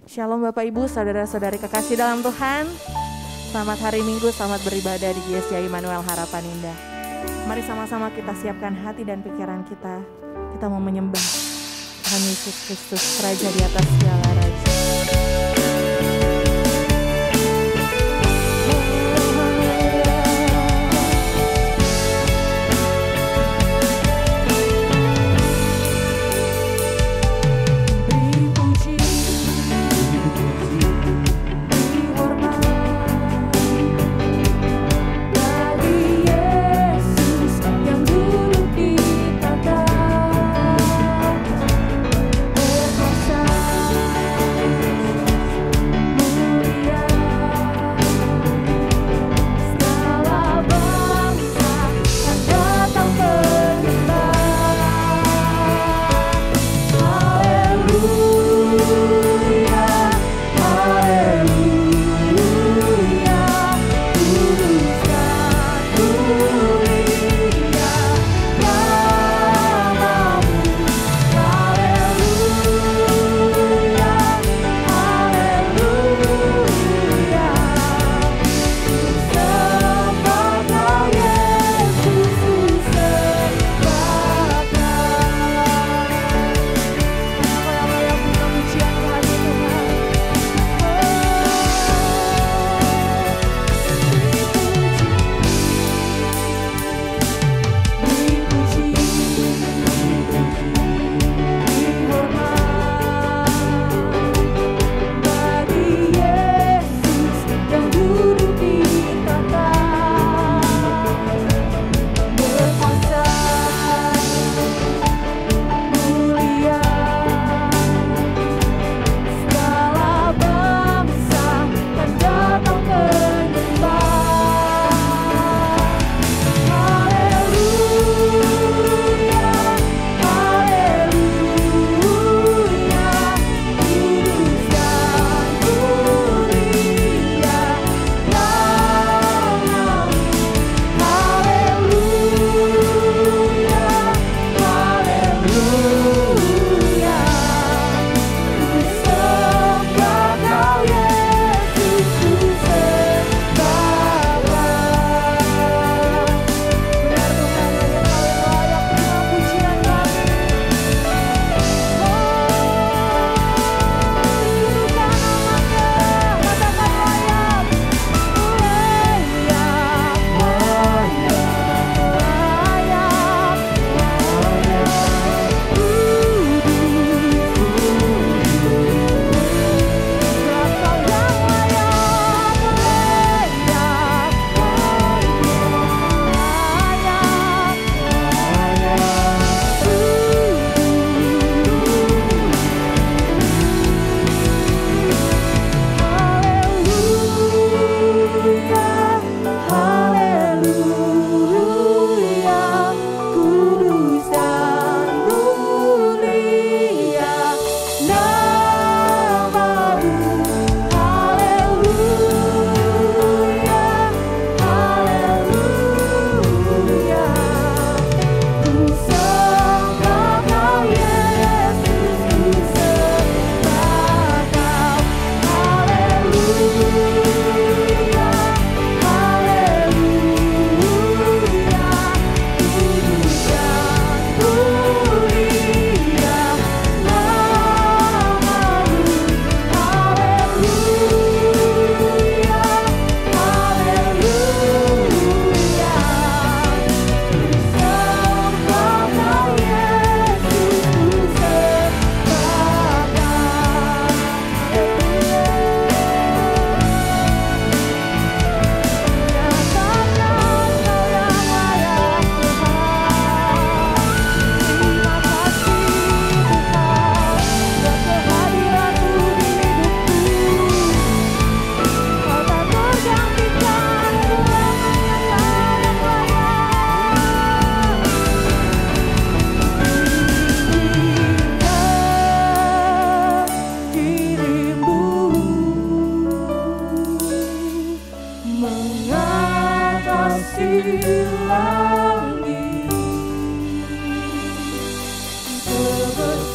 Shalom Bapak Ibu, saudara-saudari kekasih dalam Tuhan. Selamat hari Minggu, selamat beribadah di GSJ Immanuel Harapan Indah. Mari sama-sama kita siapkan hati dan pikiran kita. Kita mau menyembah Tuhan Yesus Kristus, Raja di atas segala raja.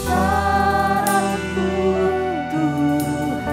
Kebesaran Tuhan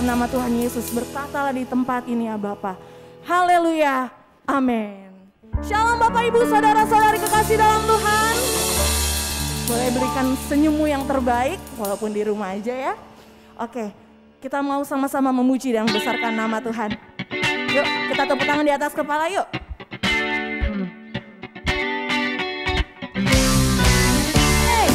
Nama Tuhan Yesus, berkatalah di tempat ini ya Bapa. Haleluya, amin. Shalom Bapak Ibu, saudara-saudari kekasih dalam Tuhan. Boleh berikan senyummu yang terbaik, walaupun di rumah aja ya. Oke, kita mau sama-sama memuji dan membesarkan nama Tuhan. Yuk, kita tepuk tangan di atas kepala yuk. Hai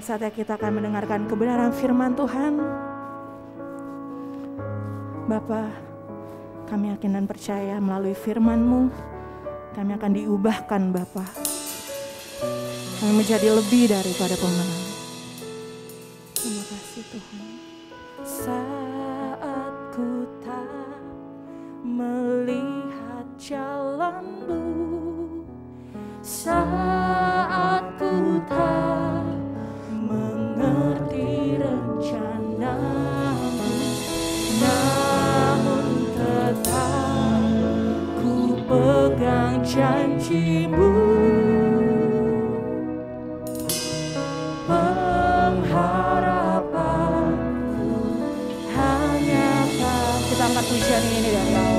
saatnya kita akan mendengarkan kebenaran firman Tuhan. Bapa, kami yakin dan percaya melalui firman-Mu, kami akan diubahkan Bapa. Kami menjadi lebih daripada pemenang. Terima kasih Tuhan. Saat ku tak melihat jalan-Mu, saat ku tak mengerti rencana-Mu, namun tetap ku pegang janji-Mu. Pengharapanku hanya Kau. Kita angkat pujian ini dari bawah.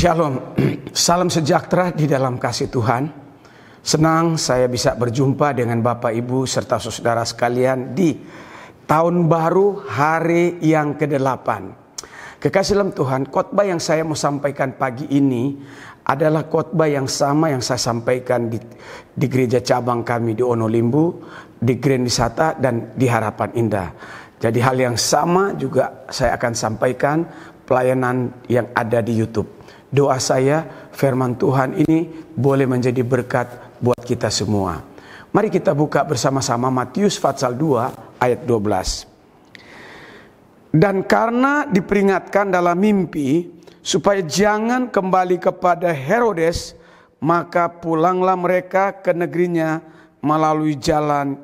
Shalom, salam sejahtera di dalam kasih Tuhan. Senang saya bisa berjumpa dengan Bapak Ibu serta saudara sekalian di tahun baru hari yang ke-8. Kekasih dalam Tuhan, khotbah yang saya mau sampaikan pagi ini adalah khotbah yang sama yang saya sampaikan di gereja cabang kami di Onolimbu, di Grand Wisata dan di Harapan Indah. Jadi hal yang sama juga saya akan sampaikan pelayanan yang ada di YouTube. Doa saya, firman Tuhan ini boleh menjadi berkat buat kita semua. Mari kita buka bersama-sama Matius pasal 2 ayat 12. Dan karena diperingatkan dalam mimpi supaya jangan kembali kepada Herodes, maka pulanglah mereka ke negerinya melalui jalan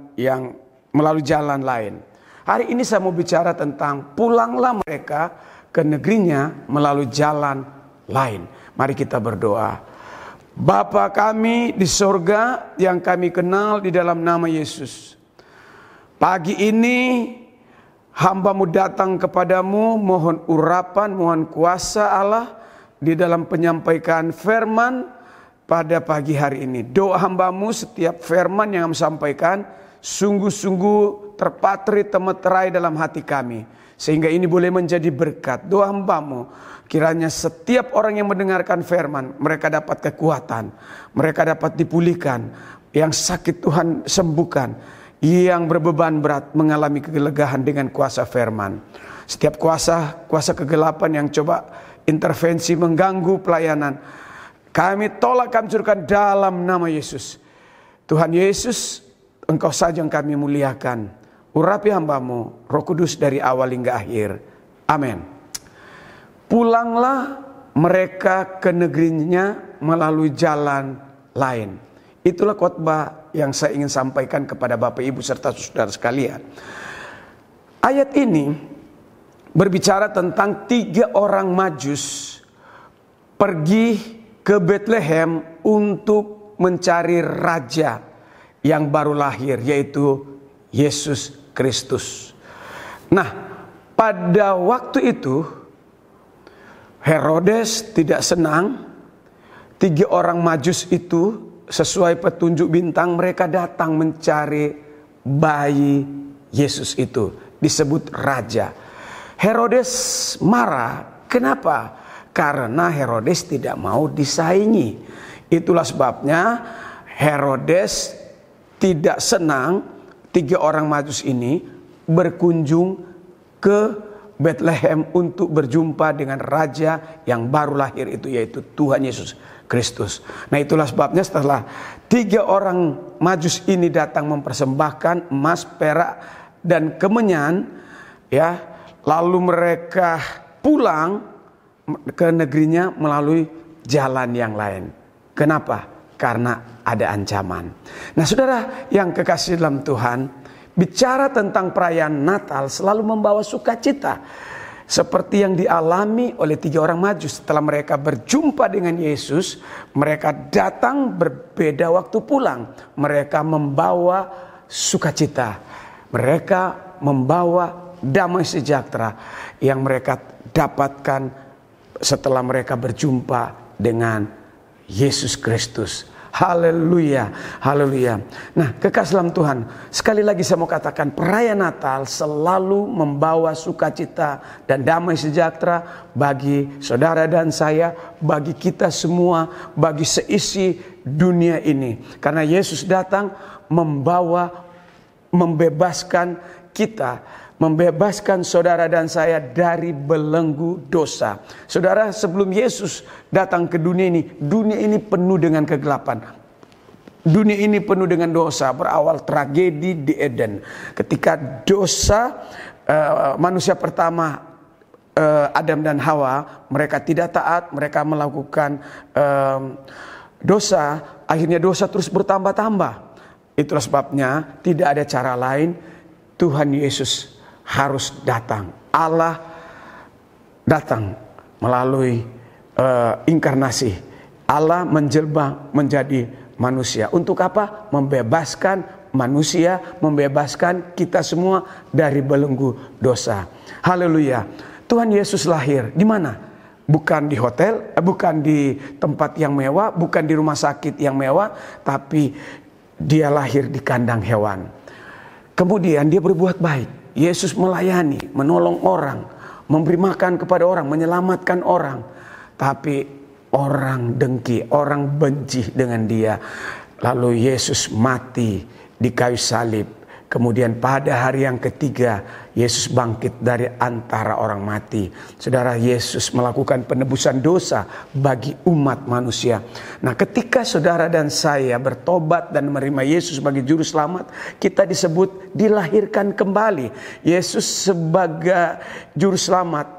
lain. Hari ini saya mau bicara tentang pulanglah mereka ke negerinya melalui jalan lain. Mari kita berdoa. Bapa kami di sorga yang kami kenal di dalam nama Yesus, pagi ini hamba-Mu datang kepadamu, mohon urapan, mohon kuasa Allah di dalam penyampaikan firman pada pagi hari ini. Doa hamba-Mu setiap firman yang sampaikan sungguh-sungguh terpatri temeterai dalam hati kami, sehingga ini boleh menjadi berkat. Doa hamba-Mu, kiranya setiap orang yang mendengarkan firman, mereka dapat kekuatan, mereka dapat dipulihkan, yang sakit Tuhan sembuhkan, yang berbeban berat mengalami kelegaan dengan kuasa firman. Setiap kuasa kegelapan yang coba intervensi mengganggu pelayanan, kami tolak, kami hancurkan dalam nama Yesus. Tuhan Yesus, Engkau saja yang kami muliakan. Urapi hamba-Mu, Roh Kudus dari awal hingga akhir. Amin. Pulanglah mereka ke negerinya melalui jalan lain. Itulah khotbah yang saya ingin sampaikan kepada Bapak Ibu serta saudara sekalian. Ayat ini berbicara tentang 3 orang Majus pergi ke Bethlehem untuk mencari raja yang baru lahir, yaitu Yesus Kristus. Nah, pada waktu itu Herodes tidak senang. 3 orang Majus itu sesuai petunjuk bintang mereka datang mencari bayi Yesus itu, disebut raja. Herodes marah. Kenapa? Karena Herodes tidak mau disaingi. Itulah sebabnya Herodes tidak senang 3 orang Majus ini berkunjung ke Bethlehem untuk berjumpa dengan raja yang baru lahir itu, yaitu Tuhan Yesus Kristus. Nah, itulah sebabnya setelah 3 orang Majus ini datang mempersembahkan emas, perak, dan kemenyan, ya, lalu mereka pulang ke negerinya melalui jalan yang lain. Kenapa? Karena ada ancaman. Nah, saudara yang kekasih dalam Tuhan, bicara tentang perayaan Natal selalu membawa sukacita. Seperti yang dialami oleh 3 orang Majus. Setelah mereka berjumpa dengan Yesus, mereka datang berbeda waktu pulang. Mereka membawa sukacita. Mereka membawa damai sejahtera yang mereka dapatkan setelah mereka berjumpa dengan Yesus Kristus. Haleluya, haleluya. Nah, kekasih dalam Tuhan, sekali lagi saya mau katakan, perayaan Natal selalu membawa sukacita dan damai sejahtera bagi saudara dan saya, bagi kita semua, bagi seisi dunia ini. Karena Yesus datang membebaskan kita, membebaskan saudara dan saya dari belenggu dosa. Saudara, sebelum Yesus datang ke dunia ini penuh dengan kegelapan. Dunia ini penuh dengan dosa, berawal tragedi di Eden. Ketika dosa manusia pertama, Adam dan Hawa, mereka tidak taat, mereka melakukan dosa, akhirnya dosa terus bertambah-tambah. Itulah sebabnya tidak ada cara lain, Tuhan Yesus harus datang. Allah datang melalui inkarnasi. Allah menjelma menjadi manusia. Untuk apa? Membebaskan manusia, membebaskan kita semua dari belenggu dosa. Haleluya. Tuhan Yesus lahir di mana? Bukan di hotel, bukan di tempat yang mewah, bukan di rumah sakit yang mewah, tapi dia lahir di kandang hewan. Kemudian dia berbuat baik. Yesus melayani, menolong orang, memberi makan kepada orang, menyelamatkan orang. Tapi orang dengki, orang benci dengan dia. Lalu Yesus mati di kayu salib. Kemudian pada hari yang ketiga, Yesus bangkit dari antara orang mati. Saudara, Yesus melakukan penebusan dosa bagi umat manusia. Nah, ketika saudara dan saya bertobat dan menerima Yesus sebagai juru selamat, kita disebut dilahirkan kembali. Yesus sebagai juru selamat,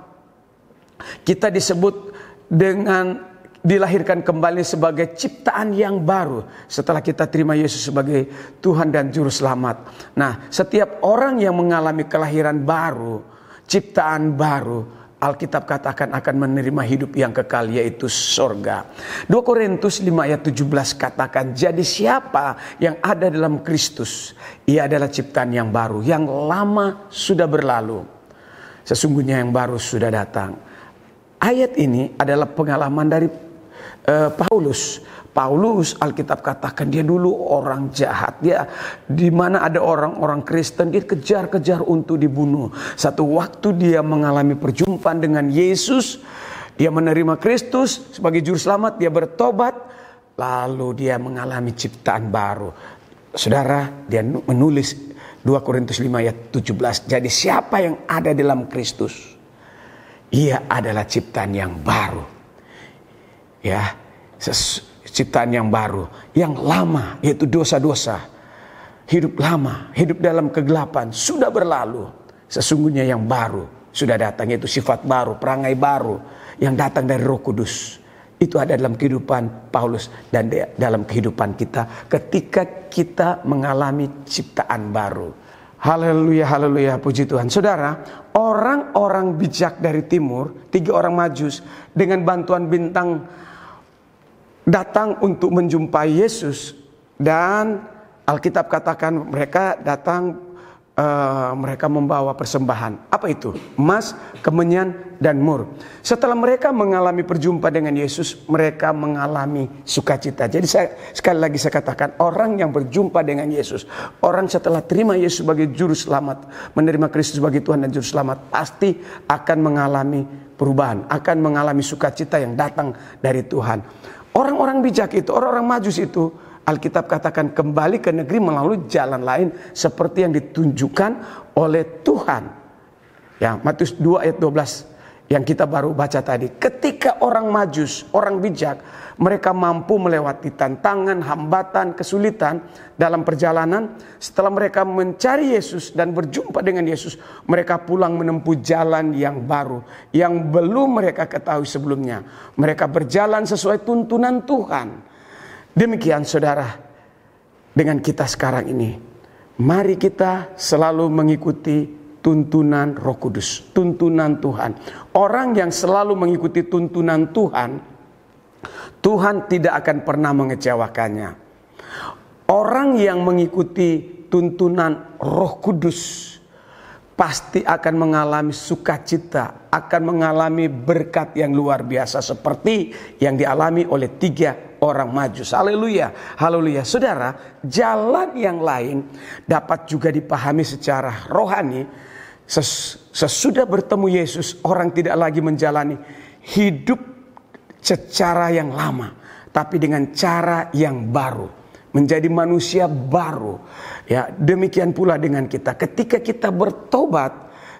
kita disebut dengan dilahirkan kembali sebagai ciptaan yang baru setelah kita terima Yesus sebagai Tuhan dan Juru Selamat. Nah, setiap orang yang mengalami kelahiran baru, ciptaan baru, Alkitab katakan akan menerima hidup yang kekal, yaitu sorga. 2 Korintus 5 ayat 17 katakan, jadi siapa yang ada dalam Kristus, ia adalah ciptaan yang baru, yang lama sudah berlalu, sesungguhnya yang baru sudah datang. Ayat ini adalah pengalaman dari Paulus. Alkitab katakan dia dulu orang jahat. Dia di mana ada orang-orang Kristen, dia kejar-kejar untuk dibunuh. Satu waktu dia mengalami perjumpaan dengan Yesus, dia menerima Kristus sebagai juru selamat, dia bertobat, lalu dia mengalami ciptaan baru. Saudara, dia menulis 2 Korintus 5 ayat 17. Jadi siapa yang ada dalam Kristus, ia adalah ciptaan yang baru. Ya, ciptaan yang baru, yang lama, yaitu dosa-dosa, hidup lama, hidup dalam kegelapan sudah berlalu. Sesungguhnya yang baru sudah datang, yaitu sifat baru, perangai baru yang datang dari Roh Kudus. Itu ada dalam kehidupan Paulus dan dalam kehidupan kita ketika kita mengalami ciptaan baru. Haleluya, haleluya, puji Tuhan. Saudara, orang-orang bijak dari timur, 3 orang Majus dengan bantuan bintang datang untuk menjumpai Yesus, dan Alkitab katakan mereka datang mereka membawa persembahan. Apa itu? Emas, kemenyan, dan mur. Setelah mereka mengalami perjumpaan dengan Yesus, mereka mengalami sukacita. Jadi sekali lagi saya katakan, orang yang berjumpa dengan Yesus, orang setelah terima Yesus sebagai juru selamat, menerima Kristus sebagai Tuhan dan juru selamat, pasti akan mengalami perubahan, akan mengalami sukacita yang datang dari Tuhan. Orang-orang bijak itu, orang-orang Majus itu, Alkitab katakan kembali ke negeri melalui jalan lain seperti yang ditunjukkan oleh Tuhan. Ya, Matius 2 ayat 12 yang kita baru baca tadi. Ketika orang Majus, orang bijak, mereka mampu melewati tantangan, hambatan, kesulitan dalam perjalanan. Setelah mereka mencari Yesus dan berjumpa dengan Yesus, mereka pulang menempuh jalan yang baru, yang belum mereka ketahui sebelumnya. Mereka berjalan sesuai tuntunan Tuhan. Demikian saudara, dengan kita sekarang ini, mari kita selalu mengikuti tuntunan Roh Kudus, tuntunan Tuhan. Orang yang selalu mengikuti tuntunan Tuhan, Tuhan tidak akan pernah mengecewakannya. Orang yang mengikuti tuntunan Roh Kudus pasti akan mengalami sukacita, akan mengalami berkat yang luar biasa seperti yang dialami oleh 3 orang Majus. Haleluya, haleluya. Saudara, jalan yang lain dapat juga dipahami secara rohani. Sesudah bertemu Yesus, orang tidak lagi menjalani hidup secara yang lama, tapi dengan cara yang baru, menjadi manusia baru. Ya, demikian pula dengan kita. Ketika kita bertobat,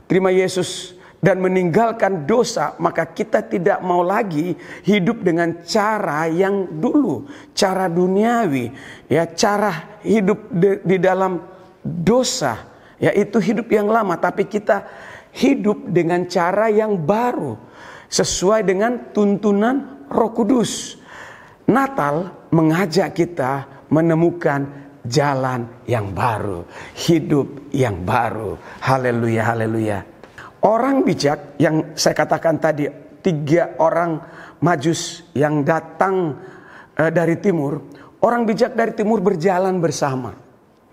terima Yesus dan meninggalkan dosa, maka kita tidak mau lagi hidup dengan cara yang dulu, cara duniawi, ya, cara hidup di dalam dosa, yaitu hidup yang lama, tapi kita hidup dengan cara yang baru, sesuai dengan tuntunan Roh Kudus. Natal mengajak kita menemukan jalan yang baru, hidup yang baru. Haleluya, haleluya. Orang bijak yang saya katakan tadi, 3 orang Majus yang datang dari timur, orang bijak dari timur berjalan bersama,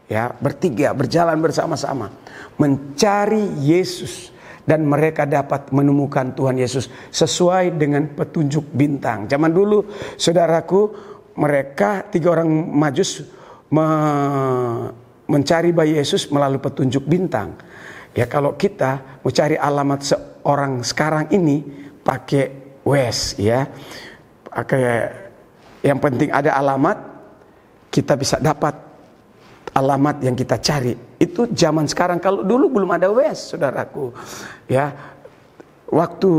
ya, bertiga berjalan bersama-sama mencari Yesus, dan mereka dapat menemukan Tuhan Yesus sesuai dengan petunjuk bintang. Zaman dulu, saudaraku, mereka 3 orang Majus mencari bayi Yesus melalui petunjuk bintang. Ya, kalau kita mau cari alamat seorang sekarang ini pakai Waze, ya, pakai, yang penting ada alamat, kita bisa dapat alamat yang kita cari. Itu zaman sekarang. Kalau dulu belum ada Waze, saudaraku, ya. Waktu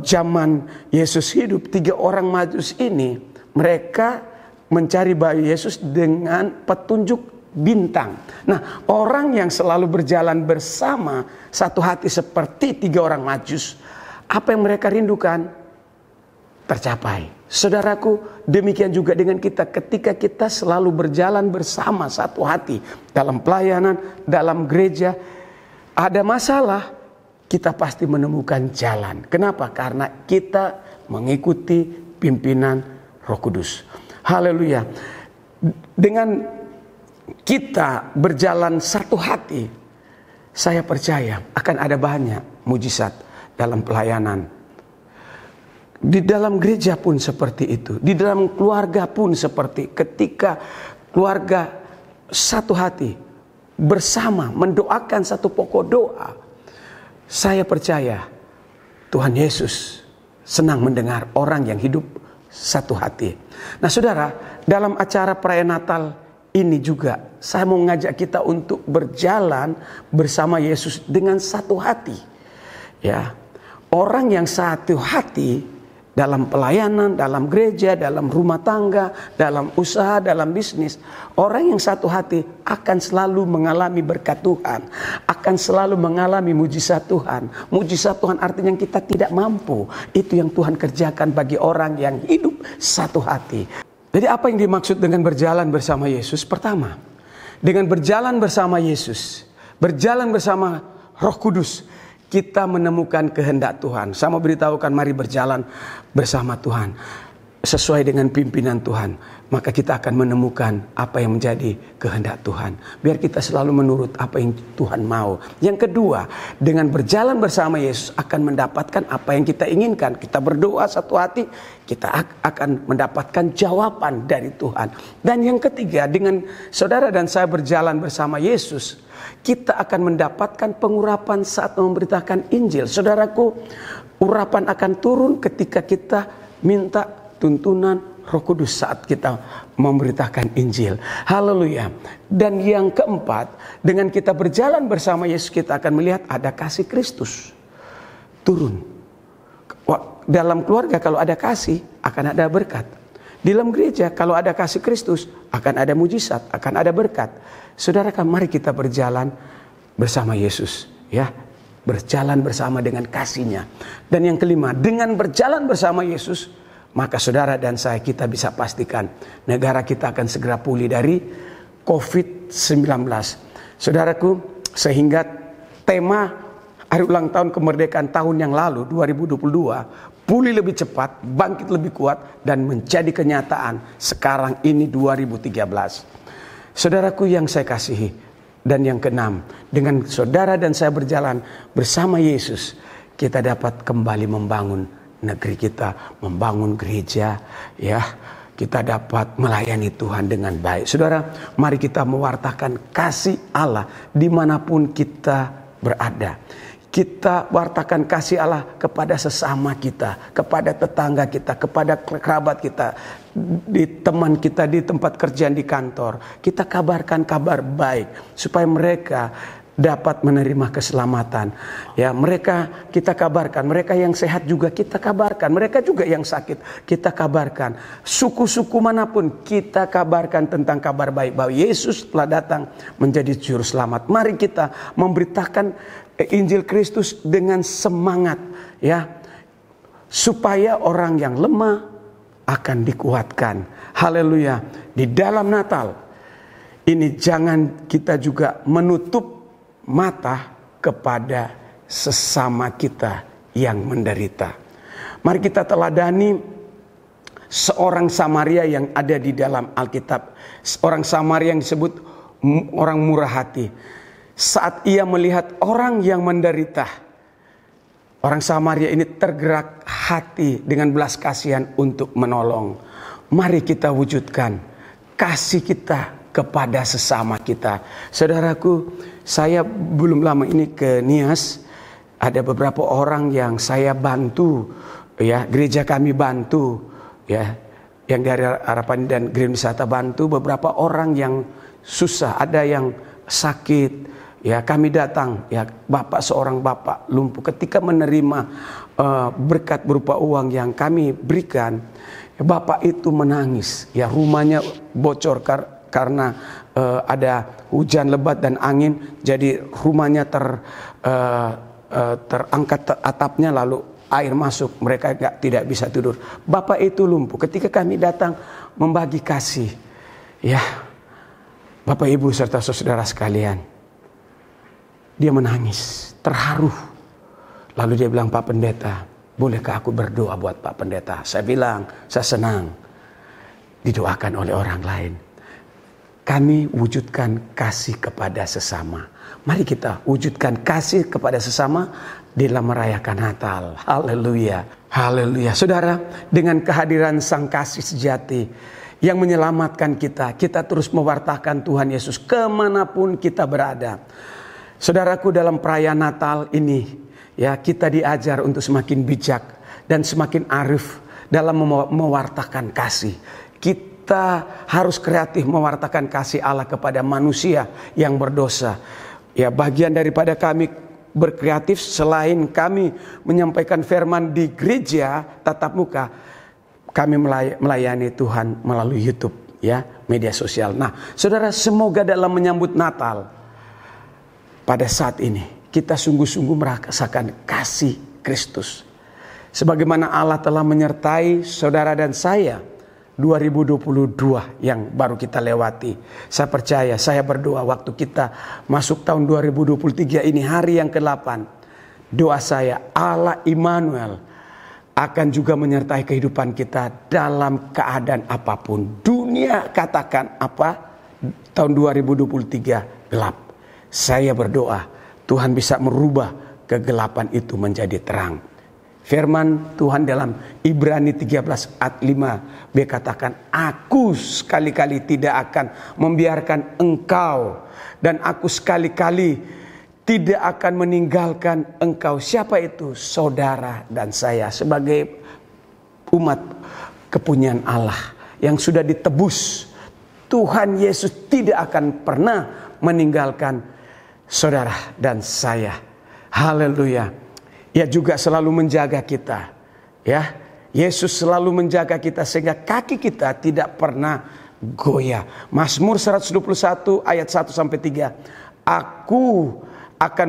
zaman Yesus hidup, 3 orang Majus ini, mereka mencari bayi Yesus dengan petunjuk bintang. Nah, orang yang selalu berjalan bersama satu hati seperti 3 orang Majus, apa yang mereka rindukan tercapai. Saudaraku, demikian juga dengan kita. Ketika kita selalu berjalan bersama satu hati dalam pelayanan, dalam gereja, ada masalah, kita pasti menemukan jalan. Kenapa? Karena kita mengikuti pimpinan Roh Kudus. Haleluya. Dengan kita berjalan satu hati, saya percaya akan ada banyak mujizat dalam pelayanan. Di dalam gereja pun seperti itu, di dalam keluarga pun seperti, ketika keluarga satu hati bersama mendoakan satu pokok doa, saya percaya Tuhan Yesus senang mendengar orang yang hidup satu hati. Nah, saudara, dalam acara perayaan Natal ini juga saya mau mengajak kita untuk berjalan bersama Yesus dengan satu hati. Ya, orang yang satu hati dalam pelayanan, dalam gereja, dalam rumah tangga, dalam usaha, dalam bisnis, orang yang satu hati akan selalu mengalami berkat Tuhan, akan selalu mengalami mujizat Tuhan. Mujizat Tuhan artinya kita tidak mampu, itu yang Tuhan kerjakan bagi orang yang hidup satu hati. Jadi apa yang dimaksud dengan berjalan bersama Yesus? Pertama, dengan berjalan bersama Yesus, berjalan bersama Roh Kudus, kita menemukan kehendak Tuhan. Saya mau beritahukan, mari berjalan bersama Tuhan. sesuai dengan pimpinan Tuhan, maka kita akan menemukan apa yang menjadi kehendak Tuhan. Biar kita selalu menurut apa yang Tuhan mau. Yang kedua, dengan berjalan bersama Yesus akan mendapatkan apa yang kita inginkan. Kita berdoa satu hati, kita akan mendapatkan jawaban dari Tuhan. Dan yang ketiga, dengan saudara dan saya berjalan bersama Yesus, kita akan mendapatkan pengurapan saat memberitakan Injil. Saudaraku, urapan akan turun ketika kita minta tuntunan Roh Kudus saat kita memberitakan Injil. Haleluya. Dan yang keempat, dengan kita berjalan bersama Yesus, kita akan melihat ada kasih Kristus turun. Dalam keluarga kalau ada kasih, akan ada berkat. Di dalam gereja kalau ada kasih Kristus, akan ada mujizat, akan ada berkat. Saudara, mari kita berjalan bersama Yesus, ya. Berjalan bersama dengan kasih-Nya. Dan yang kelima, dengan berjalan bersama Yesus, maka saudara dan saya, kita bisa pastikan negara kita akan segera pulih dari COVID-19. Saudaraku, sehingga tema hari ulang tahun kemerdekaan tahun yang lalu 2022, pulih lebih cepat, bangkit lebih kuat, dan menjadi kenyataan sekarang ini 2013. Saudaraku yang saya kasihi, dan yang keenam, dengan saudara dan saya berjalan bersama Yesus, kita dapat kembali membangun negeri kita, membangun gereja, ya. Kita dapat melayani Tuhan dengan baik. Saudara, mari kita mewartakan kasih Allah dimanapun kita berada. Kita wartakan kasih Allah kepada sesama kita, kepada tetangga kita, kepada kerabat kita, di teman kita, di tempat kerjaan, di kantor. Kita kabarkan kabar baik supaya mereka dapat menerima keselamatan. Ya, mereka kita kabarkan, mereka yang sehat juga kita kabarkan, mereka juga yang sakit kita kabarkan. Suku-suku manapun kita kabarkan tentang kabar baik bahwa Yesus telah datang menjadi juru selamat. Mari kita memberitakan Injil Kristus dengan semangat, ya, supaya orang yang lemah akan dikuatkan. Haleluya. Di dalam Natal ini jangan kita juga menutup mata kepada sesama kita yang menderita. Mari kita teladani seorang Samaria yang ada di dalam Alkitab. Seorang Samaria yang disebut orang murah hati. Saat ia melihat orang yang menderita, orang Samaria ini tergerak hati dengan belas kasihan untuk menolong. Mari kita wujudkan kasih kita kepada sesama kita. Saudaraku, saya belum lama ini ke Nias, ada beberapa orang yang saya bantu, ya, gereja kami bantu, ya, yang dari Harapan dan Green Wisata bantu beberapa orang yang susah, ada yang sakit, ya, kami datang, ya, seorang bapak lumpuh, ketika menerima berkat berupa uang yang kami berikan, ya, bapak itu menangis, ya, rumahnya bocor karena ada hujan lebat dan angin, jadi rumahnya terangkat atapnya, lalu air masuk, mereka tidak bisa tidur. Bapak itu lumpuh. Ketika kami datang membagi kasih, ya, Bapak Ibu serta saudara sekalian, dia menangis, terharu. Lalu dia bilang, Pak Pendeta, bolehkah aku berdoa buat Pak Pendeta? Saya bilang, saya senang didoakan oleh orang lain. Kami wujudkan kasih kepada sesama. Mari kita wujudkan kasih kepada sesama dalam merayakan Natal. Haleluya. Haleluya. Saudara, dengan kehadiran Sang Kasih sejati yang menyelamatkan kita, kita terus mewartakan Tuhan Yesus kemanapun kita berada. Saudaraku, dalam perayaan Natal ini, ya, kita diajar untuk semakin bijak dan semakin arif dalam mewartakan kasih. Kita harus kreatif mewartakan kasih Allah kepada manusia yang berdosa. Ya, bagian daripada kami berkreatif, selain kami menyampaikan firman di gereja tatap muka, kami melayani Tuhan melalui YouTube, ya, media sosial. Nah, saudara, semoga dalam menyambut Natal pada saat ini kita sungguh-sungguh merasakan kasih Kristus. Sebagaimana Allah telah menyertai saudara dan saya 2022 yang baru kita lewati. Saya percaya, saya berdoa waktu kita masuk tahun 2023 ini, hari yang ke-8. Doa saya, Allah Immanuel akan juga menyertai kehidupan kita dalam keadaan apapun. Dunia katakan apa? Tahun 2023 gelap. Saya berdoa Tuhan bisa merubah kegelapan itu menjadi terang. Firman Tuhan dalam Ibrani 13 ayat 5b katakan, aku sekali-kali tidak akan membiarkan engkau, dan aku sekali-kali tidak akan meninggalkan engkau. Siapa itu? Saudara dan saya sebagai umat kepunyaan Allah yang sudah ditebus. Tuhan Yesus tidak akan pernah meninggalkan saudara dan saya. Haleluya. Ia juga selalu menjaga kita. Ya, Yesus selalu menjaga kita sehingga kaki kita tidak pernah goyah. Mazmur 121 ayat 1 sampai 3. Aku akan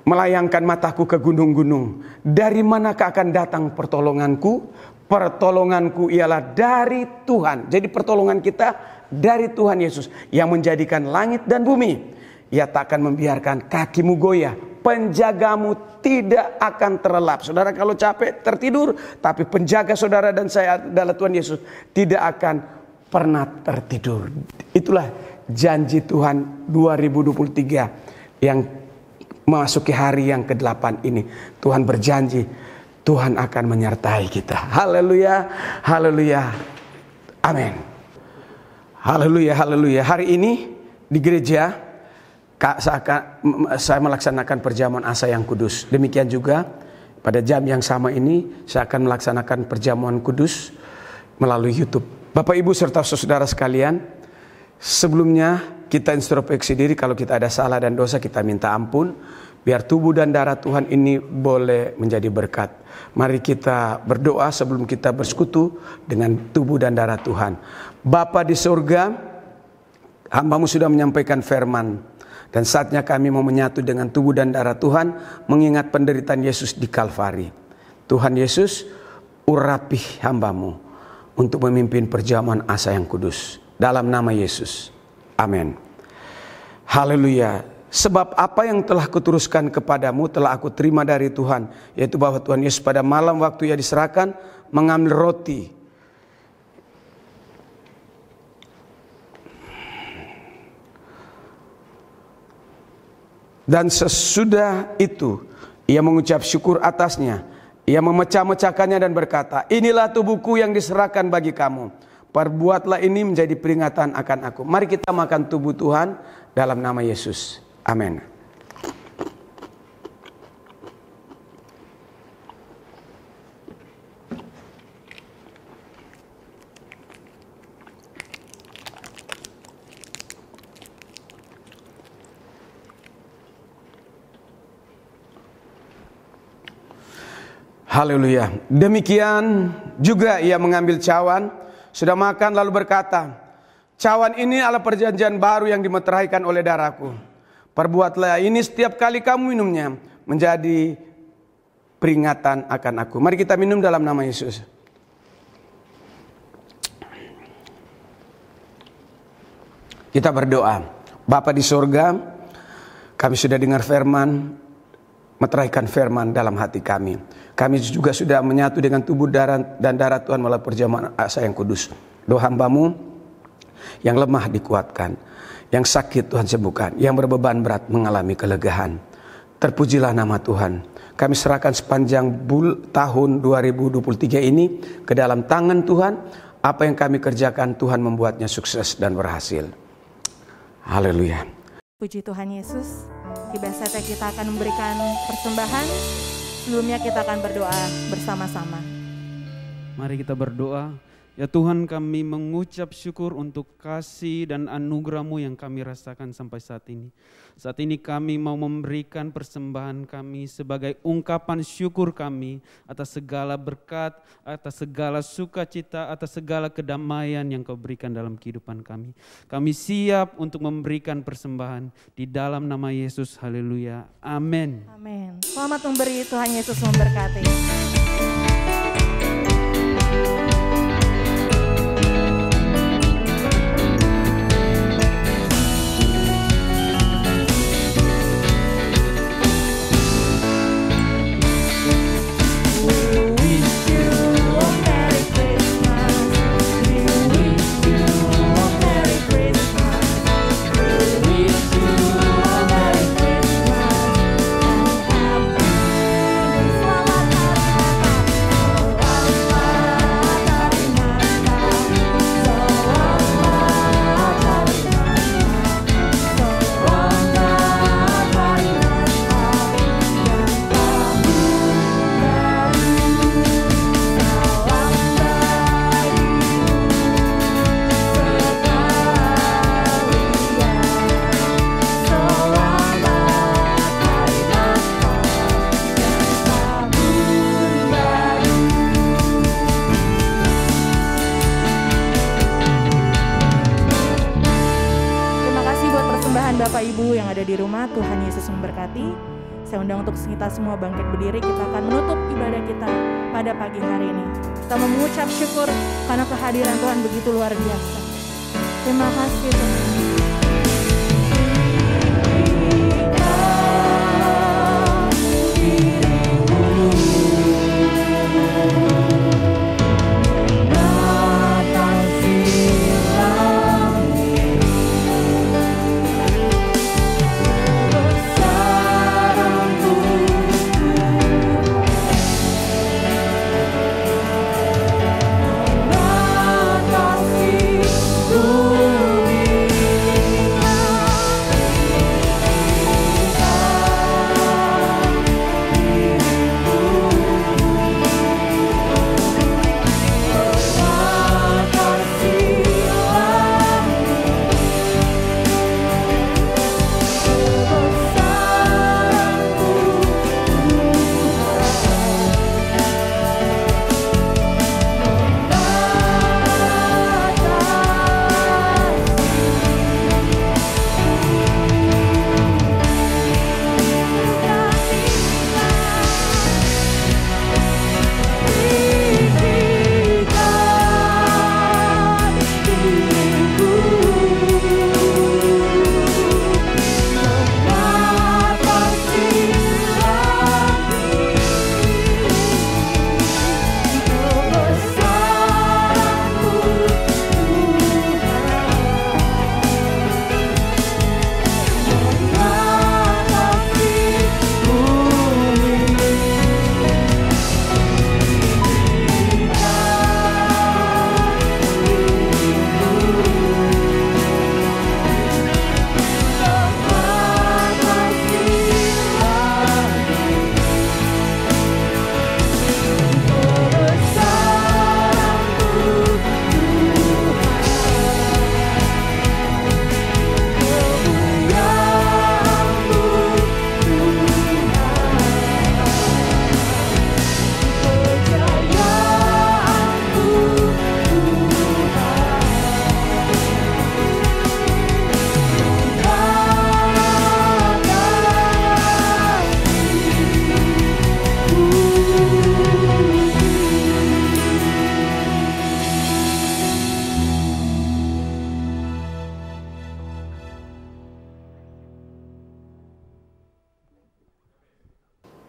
melayangkan mataku ke gunung-gunung. Dari manakah akan datang pertolonganku? Pertolonganku ialah dari Tuhan. Jadi pertolongan kita dari Tuhan Yesus yang menjadikan langit dan bumi. Ia tak akan membiarkan kakimu goyah. Penjagamu tidak akan terlelap. Saudara kalau capek tertidur, tapi penjaga saudara dan saya adalah Tuhan Yesus, tidak akan pernah tertidur. Itulah janji Tuhan 2023 yang memasuki hari yang ke-8 ini. Tuhan berjanji Tuhan akan menyertai kita. Haleluya, haleluya, amin. Haleluya, haleluya. Hari ini di gereja saya melaksanakan perjamuan Asa yang kudus. Demikian juga pada jam yang sama ini saya akan melaksanakan perjamuan kudus melalui YouTube. Bapak Ibu serta saudara sekalian, sebelumnya kita introspeksi diri. Kalau kita ada salah dan dosa, kita minta ampun, biar tubuh dan darah Tuhan ini boleh menjadi berkat. Mari kita berdoa sebelum kita bersekutu dengan tubuh dan darah Tuhan. Bapa di surga, hamba-Mu sudah menyampaikan firman, dan saatnya kami mau menyatu dengan tubuh dan darah Tuhan, mengingat penderitaan Yesus di Kalvari. Tuhan Yesus, urapi hamba-Mu untuk memimpin perjamuan Asa yang kudus. Dalam nama Yesus, amin. Haleluya. Sebab apa yang telah kuteruskan kepadamu telah aku terima dari Tuhan, yaitu bahwa Tuhan Yesus pada malam waktu Ia diserahkan mengambil roti. Dan sesudah itu Ia mengucap syukur atasnya. Ia memecah-mecahkannya dan berkata, inilah tubuhku yang diserahkan bagi kamu. Perbuatlah ini menjadi peringatan akan aku. Mari kita makan tubuh Tuhan dalam nama Yesus. Amin. Haleluya. Demikian juga Ia mengambil cawan, sudah makan lalu berkata, cawan ini adalah perjanjian baru yang dimeteraikan oleh darahku. Perbuatlah ini setiap kali kamu minumnya menjadi peringatan akan aku. Mari kita minum dalam nama Yesus. Kita berdoa. Bapa di surga, kami sudah dengar firman, meteraikan firman dalam hati kami. Kami juga sudah menyatu dengan tubuh dan darah Tuhan melalui perjamuan Asa yang kudus. Doa hamba-Mu yang lemah dikuatkan, yang sakit Tuhan sembuhkan, yang berbeban berat mengalami kelegaan. Terpujilah nama Tuhan. Kami serahkan sepanjang tahun 2023 ini ke dalam tangan Tuhan. Apa yang kami kerjakan Tuhan membuatnya sukses dan berhasil. Haleluya. Puji Tuhan Yesus. Tiba saatnya kita akan memberikan persembahan. Sebelumnya kita akan berdoa bersama-sama. Mari kita berdoa. Ya Tuhan, kami mengucap syukur untuk kasih dan anugerah-Mu yang kami rasakan sampai saat ini. Saat ini kami mau memberikan persembahan kami sebagai ungkapan syukur kami atas segala berkat, atas segala sukacita, atas segala kedamaian yang Kau berikan dalam kehidupan kami. Kami siap untuk memberikan persembahan di dalam nama Yesus. Haleluya. Amin. Amin. Selamat memberi, Tuhan Yesus memberkati. Ibu yang ada di rumah, Tuhan Yesus memberkati. Saya undang untuk kita semua bangkit berdiri, kita akan menutup ibadah kita pada pagi hari ini. Kita mau mengucap syukur karena kehadiran Tuhan begitu luar biasa. Terima kasih Tuhan.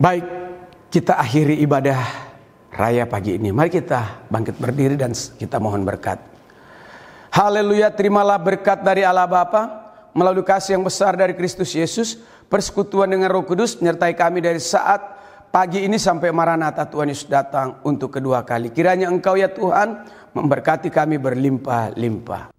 Baik, kita akhiri ibadah raya pagi ini. Mari kita bangkit berdiri dan kita mohon berkat. Haleluya, terimalah berkat dari Allah Bapa melalui kasih yang besar dari Kristus Yesus, persekutuan dengan Roh Kudus menyertai kami dari saat pagi ini sampai Maranatha Tuhan Yesus datang untuk kedua kali. Kiranya Engkau ya Tuhan memberkati kami berlimpah-limpah.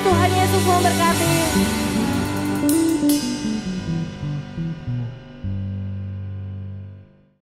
Tuhan Yesus memberkati.